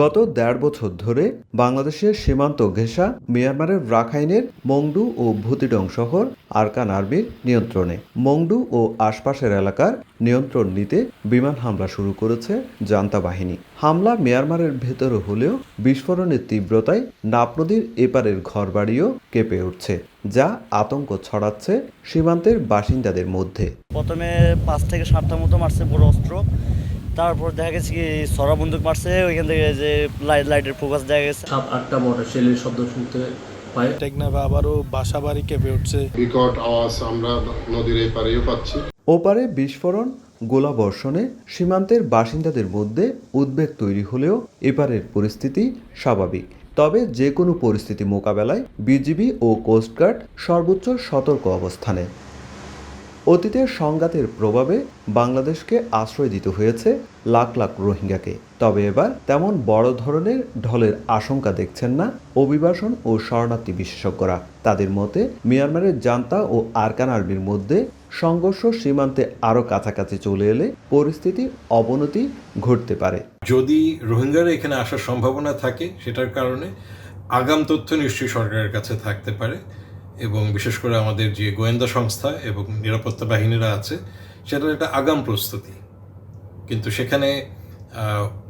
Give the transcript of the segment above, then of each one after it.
গত ১.৫ বছর ধরে বাংলাদেশের সীমান্ত ঘেঁষা মিয়ানমারের রাখাইনের মংডু ও ভুতিডং শহর আরকান আর্মির নিয়ন্ত্রণে। মংডু ও আশপাশের এলাকার নিয়ন্ত্রণ নিতে বিমান হামলা শুরু করেছে জান্তা বাহিনী। হামলা মিয়ানমারের ভেতরে হলেও বিস্ফোরণের তীব্রতায় নাপ নদীর এপারের ঘরবাড়িও কেঁপে উঠছে, যা আতঙ্ক ছড়াচ্ছে সীমান্তের বাসিন্দাদের মধ্যে। প্রথমে ৫ থেকে ৭টা মতো মারছে বড় অস্ত্র, তারপর দেখা গেছে কি সরা বন্দুক মারছে, ওইখান থেকে যে লাইটের ফোকাস দেখা গেছে। ৭-৮টা মোটর শেলের শব্দ শুনতে পাই। টেকনাফে আবারও বাসা বাড়ি কেঁপে উঠছে। বিকট আওয়াজ আমরা নদীর এপারেও পাচ্ছি। ওপারে বিস্ফোরণ, গোলাবর্ষণে সীমান্তের বাসিন্দাদের মধ্যে উদ্বেগ তৈরি হলেও এপারের পরিস্থিতি স্বাভাবিক। তবে যে কোনো পরিস্থিতি মোকাবেলায় বিজিবি ও কোস্টগার্ড সর্বোচ্চ সতর্ক অবস্থানে। অতীতের সংঘাতের প্রভাবে বাংলাদেশকে আশ্রয় দিতে হয়েছে লাখ লাখ রোহিঙ্গাকে। তবে এবার তেমন বড় ধরনের ঢলের আশঙ্কা দেখছেন না অভিবাসন ও শরণার্থী বিশেষজ্ঞরা। তাদের মতে মিয়ানমারের জান্তা ও আরকান আর্মির মধ্যে সংঘর্ষ সীমান্তে আরও কাছাকাছি চলে এলে পরিস্থিতির অবনতি ঘটতে পারে। যদি রোহিঙ্গারা এখানে আসার সম্ভাবনা থাকে, সেটার কারণে আগাম তথ্য নিশ্চয়ই সরকারের কাছে থাকতে পারে, এবং বিশেষ করে আমাদের যে গোয়েন্দা সংস্থা এবং নিরাপত্তা বাহিনীরা আছে, সেটার একটা আগাম প্রস্তুতি। কিন্তু সেখানে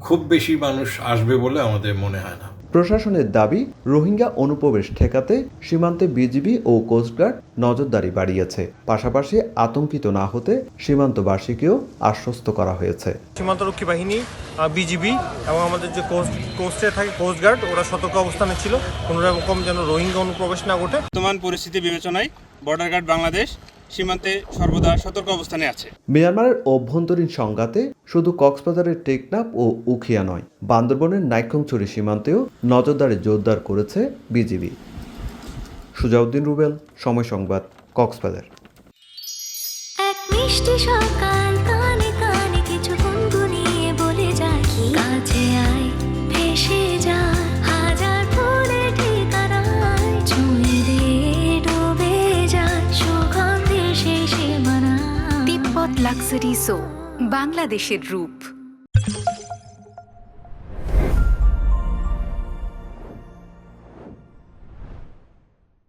খুব বেশি মানুষ আসবে বলে আমাদের মনে হয় না। প্রশাসনের দাবি, রোহিঙ্গা অনুপ্রবেশ ঠেকাতে সীমান্তে বিজিবি ও কোস্টগার্ড নজরদারি বাড়িয়েছে। পাশাপাশি আতঙ্কিত না হতে সীমান্তবাসীকেও আশ্বস্ত করা হয়েছে। সীমান্তরক্ষী বাহিনী, বিজিবি এবং আমাদের যে কোস্টে থাকে কোস্টগার্ড, ওরা সতর্ক অবস্থানে ছিল কোনো রকম যেন রোহিঙ্গা অনুপ্রবেশ না ঘটে। বর্তমান পরিস্থিতি বিবেচনায় বর্ডার গার্ড বাংলাদেশ সীমান্তে সর্বদা সতর্ক অবস্থানে আছে। মিয়ানমারের অভ্যন্তরীণ সংঘাতে শুধু কক্সবাজারের টেকনাফ ও উখিয়া নয়, বান্দরবনের নাইক্ষ্যংছড়ি সীমান্তেও নজরদারি জোরদার করেছে বিজিবি। সুজাউদ্দিন রুবেল, সময় সংবাদ, কক্সবাজার। এক মিষ্টি সকাল, কানে কানে কিছু গুনগুনিয়ে বলে যায়, কাছে আয় ভেসে যায় হাজার ফুলের ঠিকানায়, ছুঁয়ে দিয়ে ডুবে যায় সুগন্ধে সেই সীমানা। তিব্বত লাক্সারি সো, বাংলাদেশের রূপ।